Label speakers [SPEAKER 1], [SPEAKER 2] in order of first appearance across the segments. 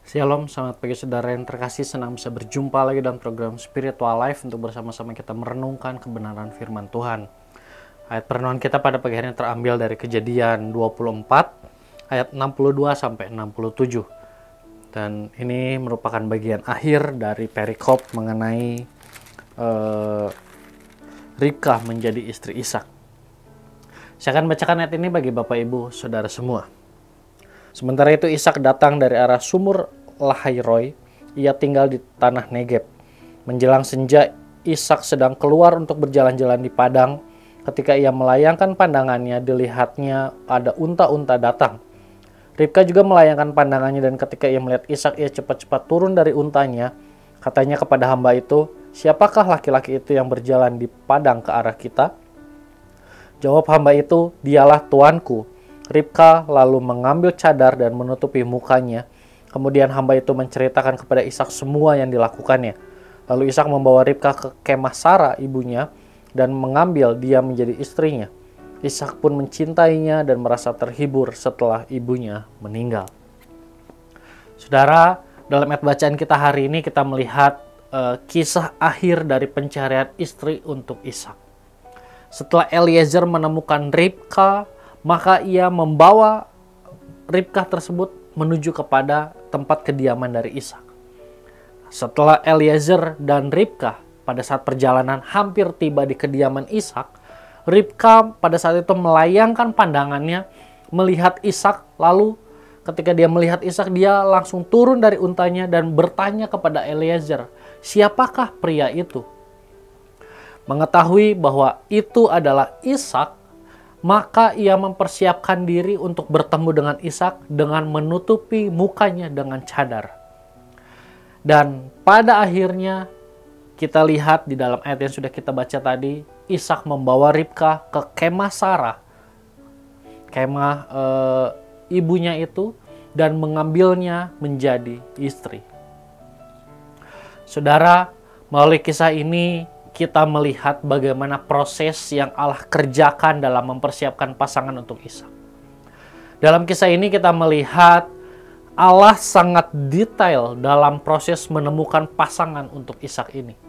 [SPEAKER 1] Shalom, selamat pagi saudara yang terkasih. Senang bisa berjumpa lagi dalam program Spiritual Life untuk bersama-sama kita merenungkan kebenaran firman Tuhan. Ayat perenungan kita pada pagi hari ini terambil dari Kejadian 24 ayat 62 sampai 67. Dan ini merupakan bagian akhir dari perikop mengenai Ribkah menjadi istri Ishak. Saya akan bacakan ayat ini bagi Bapak Ibu Saudara semua. Sementara itu Ishak datang dari arah sumur Lahairoi. Ia tinggal di tanah Negeb. Menjelang senja, Ishak sedang keluar untuk berjalan-jalan di padang. Ketika ia melayangkan pandangannya, dilihatnya ada unta-unta datang. Ribkah juga melayangkan pandangannya, dan ketika ia melihat Ishak, ia cepat-cepat turun dari untanya. Katanya kepada hamba itu, "Siapakah laki-laki itu yang berjalan di padang ke arah kita?" Jawab hamba itu, "Dialah tuanku." Ribkah lalu mengambil cadar dan menutupi mukanya. Kemudian hamba itu menceritakan kepada Ishak semua yang dilakukannya. Lalu Ishak membawa Ribkah ke kemah Sarah ibunya dan mengambil dia menjadi istrinya. Ishak pun mencintainya dan merasa terhibur setelah ibunya meninggal. Saudara, dalam ayat bacaan kita hari ini kita melihat kisah akhir dari pencarian istri untuk Ishak. Setelah Eliezer menemukan Ribkah, maka ia membawa Ribkah tersebut menuju kepada tempat kediaman dari Ishak. Setelah Eliezer dan Ribkah pada saat perjalanan hampir tiba di kediaman Ishak, Ribkah pada saat itu melayangkan pandangannya melihat Ishak. Lalu ketika dia melihat Ishak, dia langsung turun dari untanya dan bertanya kepada Eliezer, "Siapakah pria itu?" Mengetahui bahwa itu adalah Ishak, maka ia mempersiapkan diri untuk bertemu dengan Ishak dengan menutupi mukanya dengan cadar. Dan pada akhirnya kita lihat di dalam ayat yang sudah kita baca tadi, Ishak membawa Ribkah ke kemah Sarah, kemah ibunya itu, dan mengambilnya menjadi istri. Saudara, melalui kisah ini kita melihat bagaimana proses yang Allah kerjakan dalam mempersiapkan pasangan untuk Ishak. Dalam kisah ini kita melihat Allah sangat detail dalam proses menemukan pasangan untuk Ishak ini.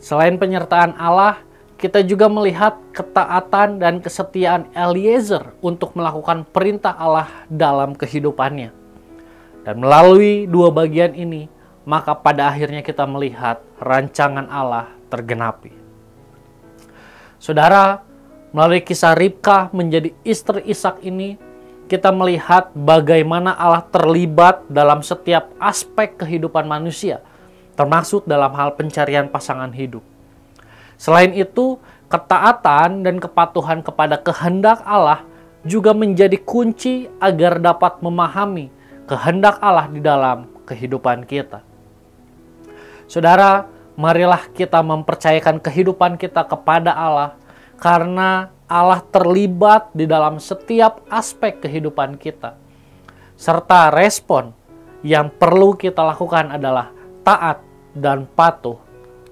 [SPEAKER 1] Selain penyertaan Allah, kita juga melihat ketaatan dan kesetiaan Eliezer untuk melakukan perintah Allah dalam kehidupannya. Dan melalui dua bagian ini, maka pada akhirnya kita melihat rancangan Allah tergenapi. Saudara, melalui kisah Ribkah menjadi istri Ishak ini, kita melihat bagaimana Allah terlibat dalam setiap aspek kehidupan manusia, termasuk dalam hal pencarian pasangan hidup. Selain itu, ketaatan dan kepatuhan kepada kehendak Allah juga menjadi kunci agar dapat memahami kehendak Allah di dalam kehidupan kita. Saudara, marilah kita mempercayakan kehidupan kita kepada Allah, karena Allah terlibat di dalam setiap aspek kehidupan kita. Serta respon yang perlu kita lakukan adalah taat dan patuh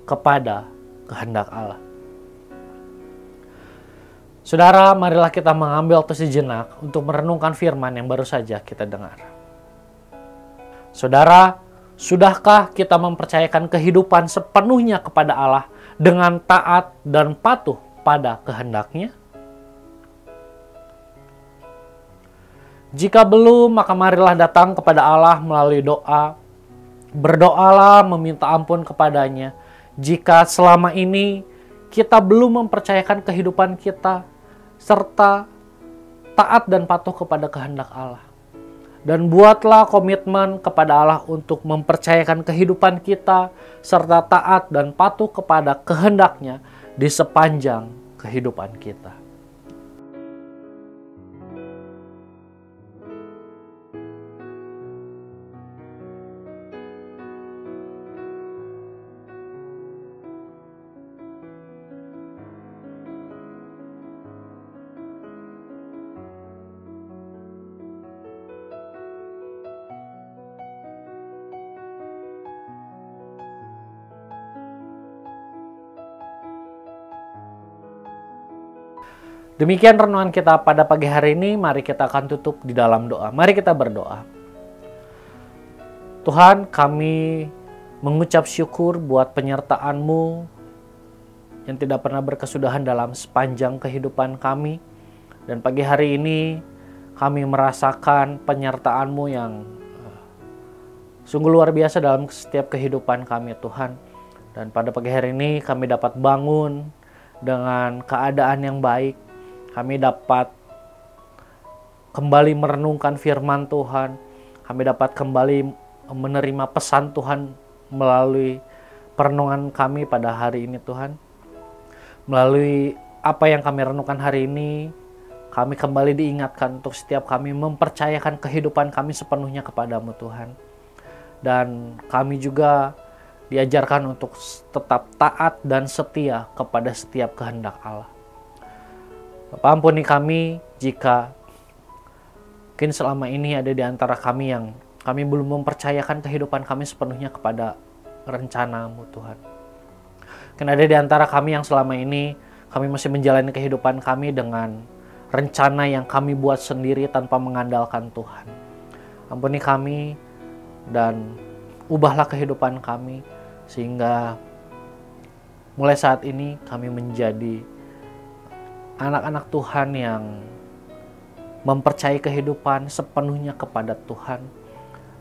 [SPEAKER 1] kepada kehendak Allah. Saudara, marilah kita mengambil waktu sejenak untuk merenungkan firman yang baru saja kita dengar. Saudara, sudahkah kita mempercayakan kehidupan sepenuhnya kepada Allah dengan taat dan patuh pada kehendak-Nya? Jika belum, maka marilah datang kepada Allah melalui doa. Berdoalah meminta ampun kepadanya jika selama ini kita belum mempercayakan kehidupan kita serta taat dan patuh kepada kehendak Allah. Dan buatlah komitmen kepada Allah untuk mempercayakan kehidupan kita serta taat dan patuh kepada kehendak-Nya di sepanjang kehidupan kita. Demikian renungan kita pada pagi hari ini. Mari kita akan tutup di dalam doa. Mari kita berdoa. Tuhan, kami mengucap syukur buat penyertaan-Mu yang tidak pernah berkesudahan dalam sepanjang kehidupan kami. Dan pagi hari ini kami merasakan penyertaan-Mu yang sungguh luar biasa dalam setiap kehidupan kami, Tuhan. Dan pada pagi hari ini kami dapat bangun dengan keadaan yang baik. Kami dapat kembali merenungkan firman Tuhan. Kami dapat kembali menerima pesan Tuhan melalui perenungan kami pada hari ini, Tuhan. Melalui apa yang kami renungkan hari ini, kami kembali diingatkan untuk setiap kami mempercayakan kehidupan kami sepenuhnya kepadamu, Tuhan. Dan kami juga diajarkan untuk tetap taat dan setia kepada setiap kehendak Allah. Bapa, ampuni kami jika mungkin selama ini ada di antara kami yang kami belum mempercayakan kehidupan kami sepenuhnya kepada rencana-Mu, Tuhan. Mungkin ada di antara kami yang selama ini kami masih menjalani kehidupan kami dengan rencana yang kami buat sendiri tanpa mengandalkan Tuhan. Ampuni kami dan ubahlah kehidupan kami sehingga mulai saat ini kami menjadi anak-anak Tuhan yang mempercayai kehidupan sepenuhnya kepada Tuhan.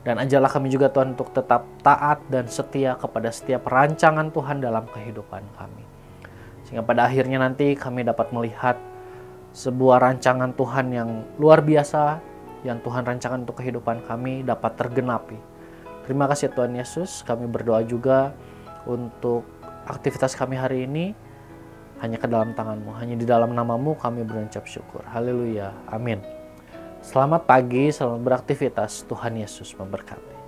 [SPEAKER 1] Dan ajarlah kami juga, Tuhan, untuk tetap taat dan setia kepada setiap rancangan Tuhan dalam kehidupan kami. Sehingga pada akhirnya nanti kami dapat melihat sebuah rancangan Tuhan yang luar biasa yang Tuhan rancangan untuk kehidupan kami dapat tergenapi. Terima kasih Tuhan Yesus. Kami berdoa juga untuk aktivitas kami hari ini hanya ke dalam tangan-Mu. Hanya di dalam nama-Mu kami berucap syukur. Haleluya. Amin. Selamat pagi, selamat beraktivitas. Tuhan Yesus memberkati.